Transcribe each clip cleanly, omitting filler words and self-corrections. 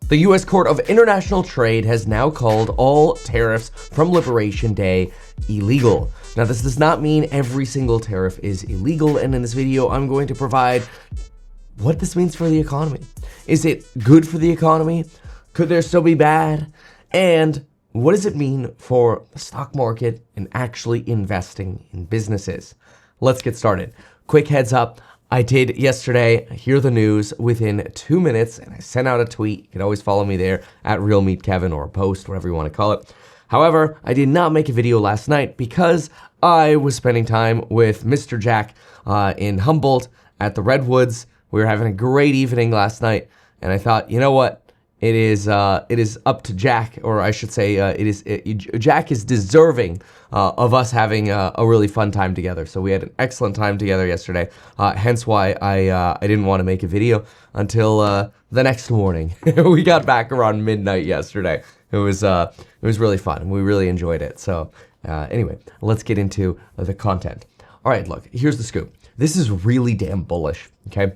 The U.S. Court of International Trade has now called all tariffs from Liberation Day illegal. Now, this does not mean every single tariff is illegal, and in this video, I'm going to provide what this means for the economy. Is it good for the economy? Could there still be bad? And what does it mean for the stock market and actually investing in businesses? Let's get started. Quick heads up. I did yesterday hear the news within 2 minutes, and I sent out a tweet. You can always follow me there at RealMeatKevin or a post, whatever you want to call it. However, I did not make a video last night because I was spending time with Mr. Jack in Humboldt at the Redwoods. We were having a great evening last night, and I thought, you know what? It is up to Jack, or I should say, Jack is deserving of us having a really fun time together. So we had an excellent time together yesterday. Hence why I didn't want to make a video until the next morning. We got back around midnight yesterday. It was really fun, and we really enjoyed it. So anyway, let's get into the content. All right, look, here's the scoop. This is really damn bullish. Okay,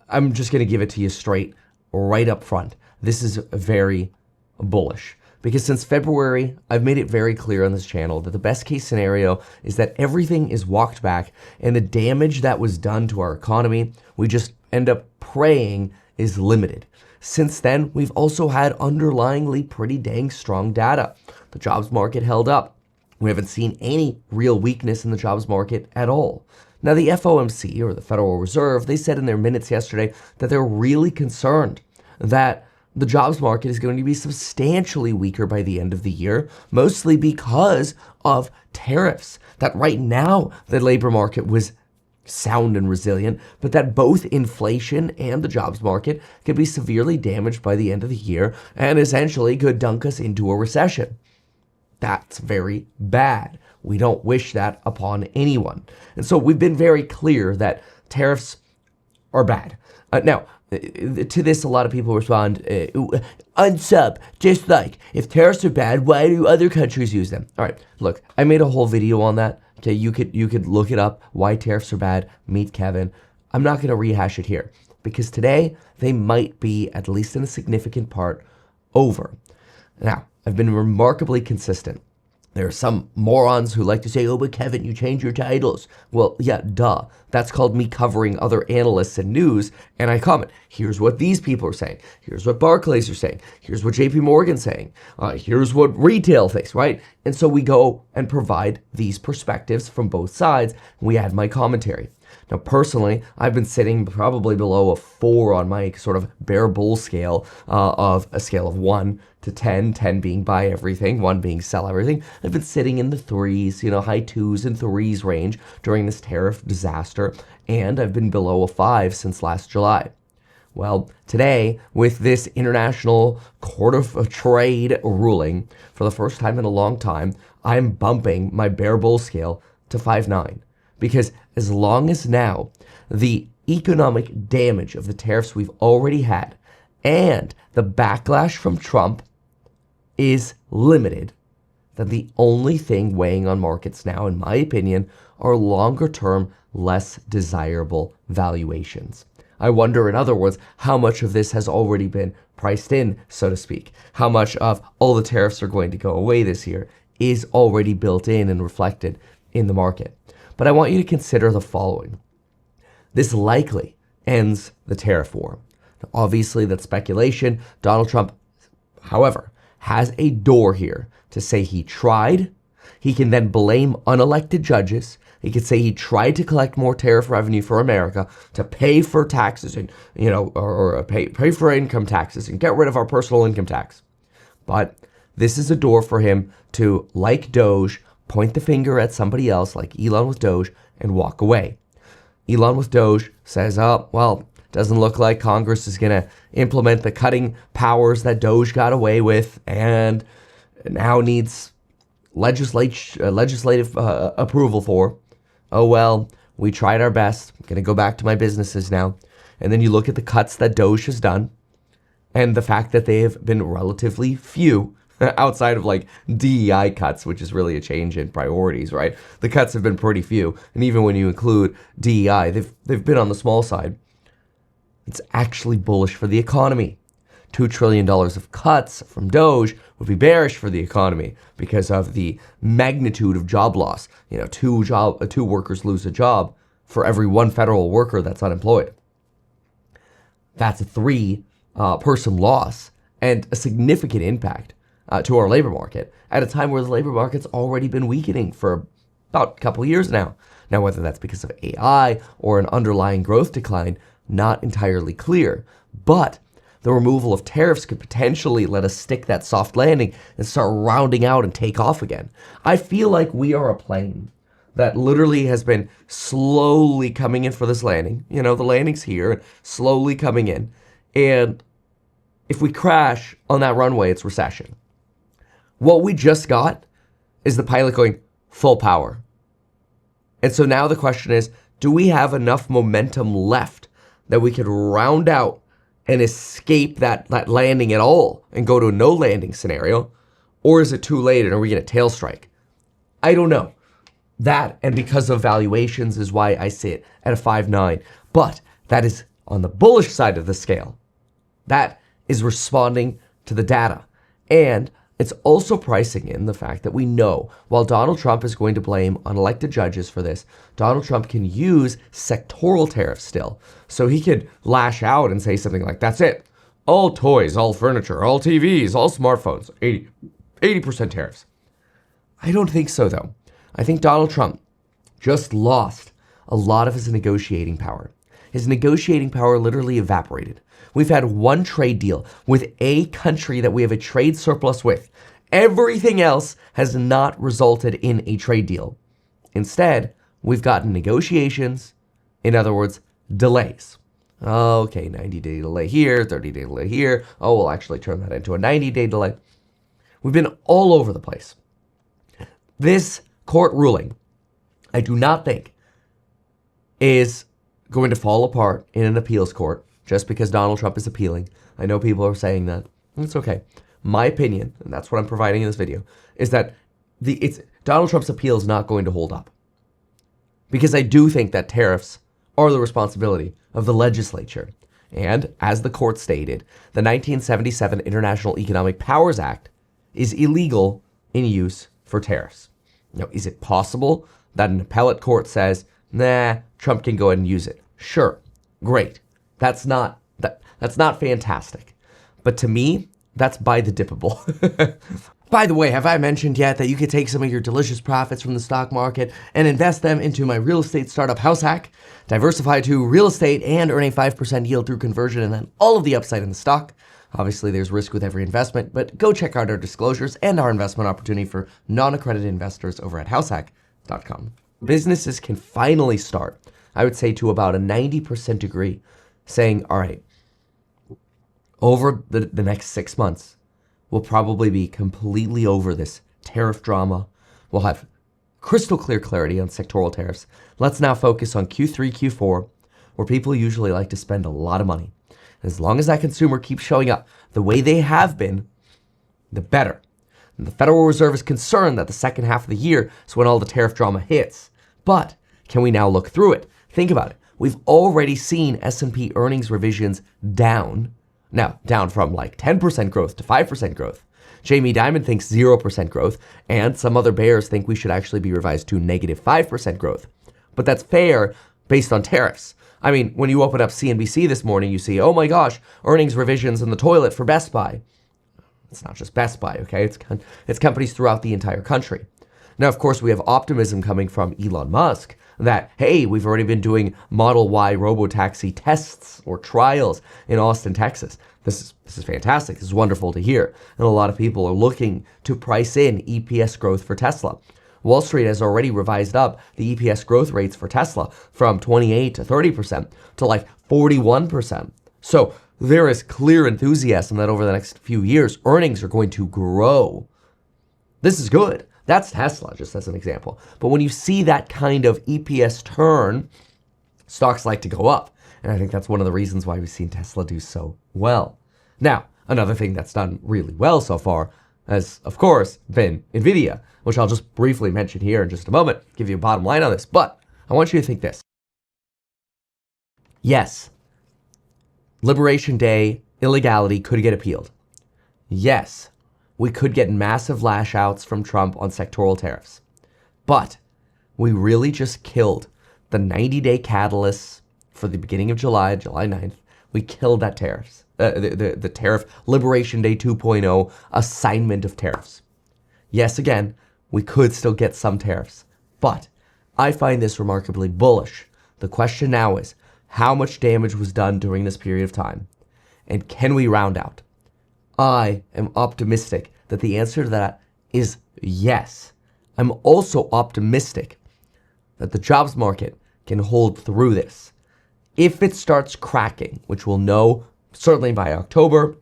I'm just gonna give it to you straight, right up front. This is very bullish because since February, I've made it very clear on this channel that the best case scenario is that everything is walked back and the damage that was done to our economy, we just end up praying is limited. Since then, we've also had underlyingly pretty dang strong data. The jobs market held up. We haven't seen any real weakness in the jobs market at all. Now, the FOMC, or the Federal Reserve, they said in their minutes yesterday that they're really concerned that the jobs market is going to be substantially weaker by the end of the year, mostly because of tariffs. That right now, the labor market was sound and resilient, but that both inflation and the jobs market could be severely damaged by the end of the year and essentially could dunk us into a recession. That's very bad. We don't wish that upon anyone. And so we've been very clear that tariffs are bad. Now, to this, a lot of people respond, unsub, just like, if tariffs are bad, why do other countries use them? All right, look, I made a whole video on that. Okay, you could look it up, why tariffs are bad, meet Kevin. I'm not going to rehash it here because today they might be, at least in a significant part, over. Now, I've been remarkably consistent. There are some morons who like to say, oh, but Kevin, you change your titles. Well, yeah, duh. That's called me covering other analysts and news, and I comment, here's what these people are saying. Here's what Barclays are saying. Here's what JP Morgan's saying. Here's what retail thinks, right? And so we go and provide these perspectives from both sides, and we add my commentary. Now, personally, I've been sitting probably below a 4 on my sort of bear bull scale of a scale of 1 to 10, 10 being buy everything, 1 being sell everything. I've been sitting in the 3s, high 2s and 3s range during this tariff disaster, and I've been below a 5 since last July. Well, today, with this International Court of Trade ruling, for the first time in a long time, I'm bumping my bear bull scale to 5.9. Because as long as now the economic damage of the tariffs we've already had and the backlash from Trump is limited, then the only thing weighing on markets now, in my opinion, are longer term, less desirable valuations. I wonder, in other words, how much of this has already been priced in, so to speak. How much of all the tariffs are going to go away this year is already built in and reflected in the market. But I want you to consider the following. This likely ends the tariff war. Now, obviously, that's speculation. Donald Trump, however, has a door here to say he tried. He can then blame unelected judges. He could say he tried to collect more tariff revenue for America to pay for taxes and, or pay for income taxes and get rid of our personal income tax. But this is a door for him to, like Doge, point the finger at somebody else like Elon with Doge and walk away. Elon with Doge says, oh, well, doesn't look like Congress is going to implement the cutting powers that Doge got away with and now needs legislative approval for. Oh, well, we tried our best. I'm going to go back to my businesses now. And then you look at the cuts that Doge has done and the fact that they have been relatively few outside of like DEI cuts, which is really a change in priorities, right? The cuts have been pretty few. And even when you include DEI, they've been on the small side. It's actually bullish for the economy. $2 trillion of cuts from Doge would be bearish for the economy because of the magnitude of job loss. Two workers lose a job for every one federal worker that's unemployed. That's a three-person loss and a significant impact to our labor market at a time where the labor market's already been weakening for about a couple of years now. Now, whether that's because of AI or an underlying growth decline, not entirely clear. But the removal of tariffs could potentially let us stick that soft landing and start rounding out and take off again. I feel like we are a plane that literally has been slowly coming in for this landing. The landing's here, slowly coming in. And if we crash on that runway, it's recession. What we just got is the pilot going full power. And so now the question is, do we have enough momentum left that we could round out and escape that landing at all and go to a no landing scenario? Or is it too late and are we going to tail strike? I don't know. That, and because of valuations, is why I sit at a 5.9. But that is on the bullish side of the scale. That is responding to the data. And it's also pricing in the fact that we know while Donald Trump is going to blame unelected judges for this, Donald Trump can use sectoral tariffs still. So he could lash out and say something like, that's it. All toys, all furniture, all TVs, all smartphones, 80% tariffs. I don't think so, though. I think Donald Trump just lost a lot of his negotiating power. His negotiating power literally evaporated. We've had one trade deal with a country that we have a trade surplus with. Everything else has not resulted in a trade deal. Instead, we've gotten negotiations, in other words, delays. Okay, 90-day delay here, 30-day delay here. Oh, we'll actually turn that into a 90-day delay. We've been all over the place. This court ruling, I do not think, is going to fall apart in an appeals court just because Donald Trump is appealing. I know people are saying that. It's okay. My opinion, and that's what I'm providing in this video, is that Donald Trump's appeal is not going to hold up. Because I do think that tariffs are the responsibility of the legislature. And as the court stated, the 1977 International Economic Powers Act is illegal in use for tariffs. Now, is it possible that an appellate court says, nah, Trump can go ahead and use it? Sure, great. That's not fantastic. But to me, that's by the dippable. By the way, have I mentioned yet that you could take some of your delicious profits from the stock market and invest them into my real estate startup House Hack, diversify to real estate and earn a 5% yield through conversion and then all of the upside in the stock? Obviously, there's risk with every investment, but go check out our disclosures and our investment opportunity for non-accredited investors over at househack.com. Businesses can finally start, I would say, to about a 90% degree, saying, all right, over the next 6 months, we'll probably be completely over this tariff drama. We'll have crystal clear clarity on sectoral tariffs. Let's now focus on Q3, Q4, where people usually like to spend a lot of money. As long as that consumer keeps showing up the way they have been, the better. And the Federal Reserve is concerned that the second half of the year is when all the tariff drama hits. But can we now look through it? Think about it. We've already seen S&P earnings revisions down. Now, down from like 10% growth to 5% growth. Jamie Dimon thinks 0% growth, and some other bears think we should actually be revised to negative 5% growth. But that's fair based on tariffs. I mean, when you open up CNBC this morning, you see, oh my gosh, earnings revisions in the toilet for Best Buy. It's not just Best Buy, okay? It's companies throughout the entire country. Now, of course, we have optimism coming from Elon Musk that, hey, we've already been doing Model Y robotaxi tests or trials in Austin, Texas. This is fantastic. This is wonderful to hear. And a lot of people are looking to price in EPS growth for Tesla. Wall Street has already revised up the EPS growth rates for Tesla from 28 to 30% to like 41%. So there is clear enthusiasm that over the next few years, earnings are going to grow. This is good. That's Tesla, just as an example. But when you see that kind of EPS turn, stocks like to go up. And I think that's one of the reasons why we've seen Tesla do so well. Now, another thing that's done really well so far has, of course, been Nvidia, which I'll just briefly mention here in just a moment, give you a bottom line on this. But I want you to think this. Yes, Liberation Day illegality could get appealed. Yes, we could get massive lash outs from Trump on sectoral tariffs. But we really just killed the 90-day catalysts for the beginning of July 9th. We killed that tariffs, the Tariff Liberation Day 2.0 assignment of tariffs. Yes, again, we could still get some tariffs, but I find this remarkably bullish. The question now is, how much damage was done during this period of time? And can we round out? I am optimistic that the answer to that is yes. I'm also optimistic that the jobs market can hold through this. If it starts cracking, which we'll know certainly by October,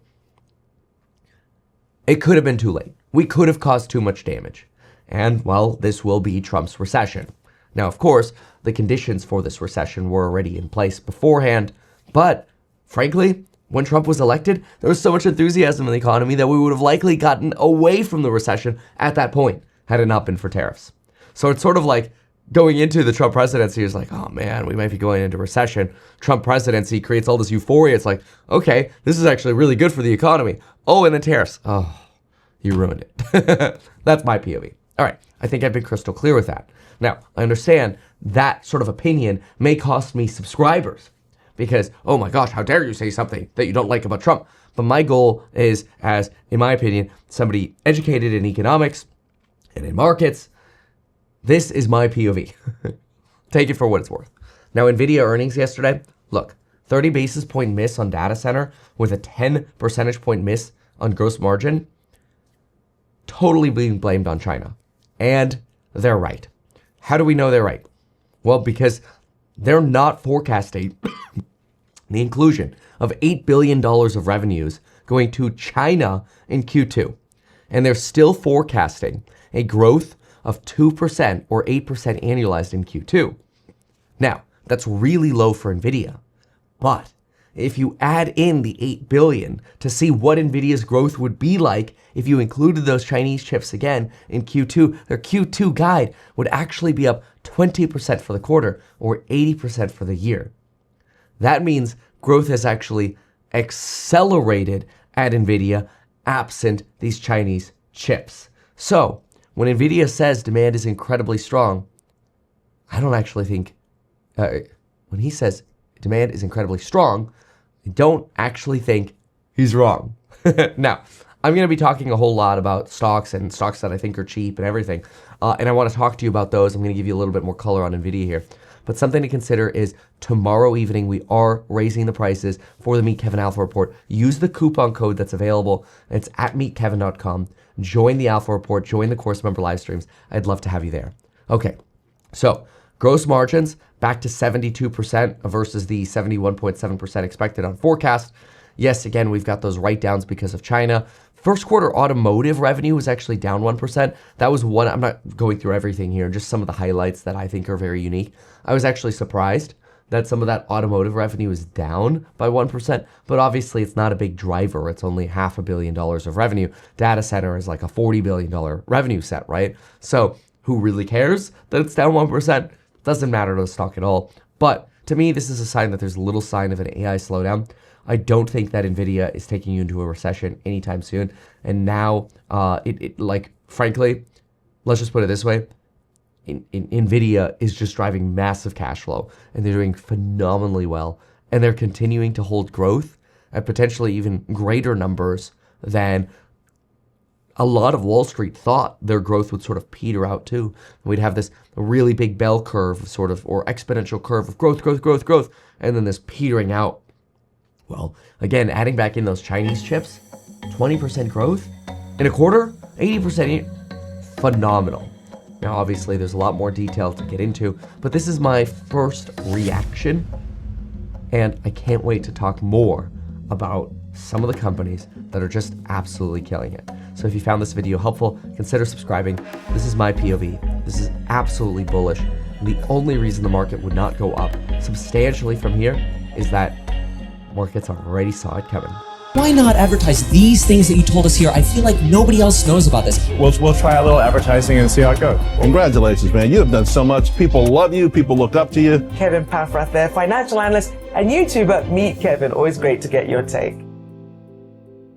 it could have been too late. We could have caused too much damage. And, well, this will be Trump's recession. Now, of course, the conditions for this recession were already in place beforehand, but frankly, when Trump was elected, there was so much enthusiasm in the economy that we would have likely gotten away from the recession at that point, had it not been for tariffs. So it's sort of like going into the Trump presidency is like, oh man, we might be going into recession. Trump presidency creates all this euphoria. It's like, okay, this is actually really good for the economy. Oh, and the tariffs. Oh, you ruined it. That's my POV. All right, I think I've been crystal clear with that. Now, I understand that sort of opinion may cost me subscribers because, oh my gosh, how dare you say something that you don't like about Trump? But my goal is, as, in my opinion, somebody educated in economics and in markets, this is my POV. Take it for what it's worth. Now, Nvidia earnings yesterday, look, 30 basis point miss on data center with a 10 percentage point miss on gross margin, totally being blamed on China. And they're right. How do we know they're right? Well, because they're not forecasting the inclusion of $8 billion of revenues going to China in Q2. And they're still forecasting a growth of 2% or 8% annualized in Q2. Now, that's really low for Nvidia. But if you add in the 8 billion to see what Nvidia's growth would be like if you included those Chinese chips again in Q2, their Q2 guide would actually be up 20% for the quarter or 80% for the year. That means growth has actually accelerated at Nvidia absent these Chinese chips. So when Nvidia says demand is incredibly strong, I don't actually think, when he says demand is incredibly strong, I don't actually think he's wrong. Now, I'm going to be talking a whole lot about stocks and stocks that I think are cheap and everything. And I want to talk to you about those. I'm going to give you a little bit more color on Nvidia here. But something to consider is tomorrow evening, we are raising the prices for the Meet Kevin Alpha Report. Use the coupon code that's available. It's at meetkevin.com. Join the Alpha Report. Join the course member live streams. I'd love to have you there. Okay, so gross margins back to 72% versus the 71.7% expected on forecast. Yes, again, we've got those write-downs because of China. First quarter automotive revenue was actually down 1%. That was one, I'm not going through everything here, just some of the highlights that I think are very unique. I was actually surprised that some of that automotive revenue is down by 1%, but obviously it's not a big driver. It's only $500 million of revenue. Data center is like a $40 billion revenue set, right? So who really cares that it's down 1%? Doesn't matter to the stock at all. But to me, this is a sign that there's a little sign of an AI slowdown. I don't think that Nvidia is taking you into a recession anytime soon. And now, frankly, let's just put it this way. Nvidia is just driving massive cash flow, and they're doing phenomenally well. And they're continuing to hold growth at potentially even greater numbers than a lot of Wall Street thought their growth would sort of peter out too. We'd have this really big bell curve sort of, or exponential curve of growth, and then this petering out. Well, again, adding back in those Chinese chips, 20% growth in a quarter, 80%, phenomenal. Now, obviously, there's a lot more detail to get into, but this is my first reaction, and I can't wait to talk more about some of the companies that are just absolutely killing it. So if you found this video helpful, consider subscribing. This is my POV. This is absolutely bullish. And the only reason the market would not go up substantially from here is that markets already saw it coming. Why not advertise these things that you told us here? I feel like nobody else knows about this. We'll try a little advertising and see how it goes. Congratulations, man. You have done so much. People love you. People look up to you. Kevin Paffrath there, financial analyst and YouTuber. Meet Kevin. Always great to get your take.